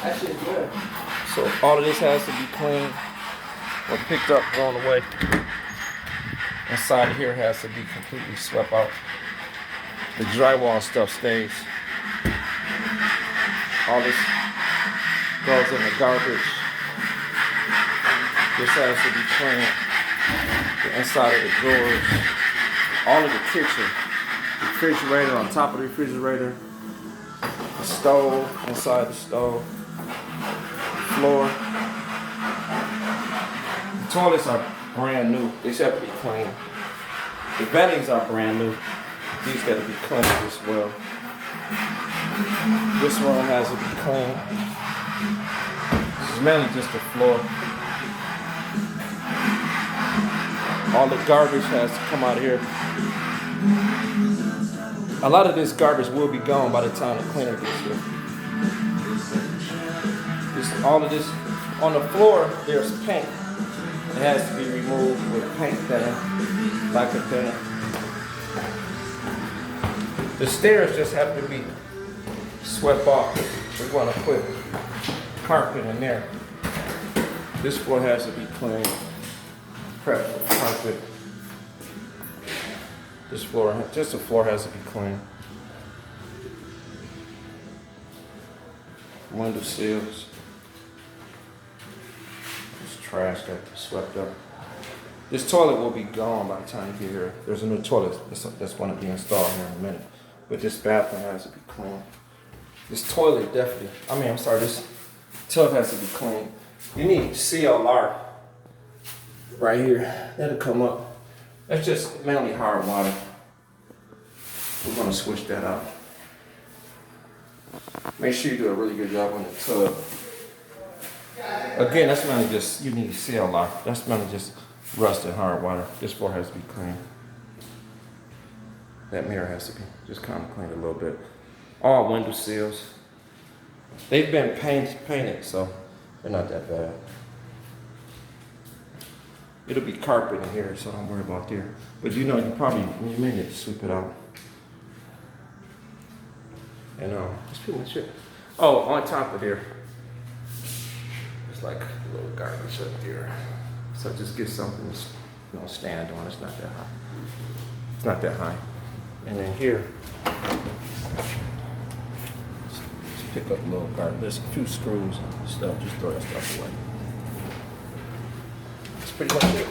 That shit's good. So all of this has to be cleaned or picked up, thrown away. Inside of here has to be completely swept out. The drywall stuff stays. All this goes in the garbage. This has to be cleaned. The inside of the drawers. All of the kitchen. The refrigerator, on top of the refrigerator. The stove, inside the stove. Floor. The toilets are brand new. They should have to be cleaned. The beddings are brand new. These got to be cleaned as well. This room has to be cleaned. This is mainly just the floor. All the garbage has to come out of here. A lot of this garbage will be gone by the time the cleaner gets here. All of this on the floor, there's paint. It has to be removed with paint thinner, like a thinner. The stairs just have to be swept off. We're going to put carpet in there. This floor has to be cleaned, prepped with carpet. This floor, just the floor has to be cleaned. Window sills. This trash got swept up. This toilet will be gone by the time you get here. There's a new toilet that's going to be installed here in a minute. But this bathroom has to be clean. This toilet definitely, this tub has to be clean. You need CLR right here. That'll come up. That's just mainly hard water. We're going to switch that out. Make sure you do a really good job on the tub. Again, that's mainly just, you need CLR. That's mainly just rust and hard water. This floor has to be clean. That mirror has to be just kind of cleaned a little bit. All window sills. They've been painted, so they're not that bad. It'll be carpet in here, so don't worry about there. But you know, you may need to sweep it out. And that's pretty much it. Oh, on top of there, it's like a little garbage up there. So just get something to stand on. It's not that high. It's not that high. And then here, just pick up a little garbage. There's a few screws and stuff. Just throw that stuff away. That's pretty much it.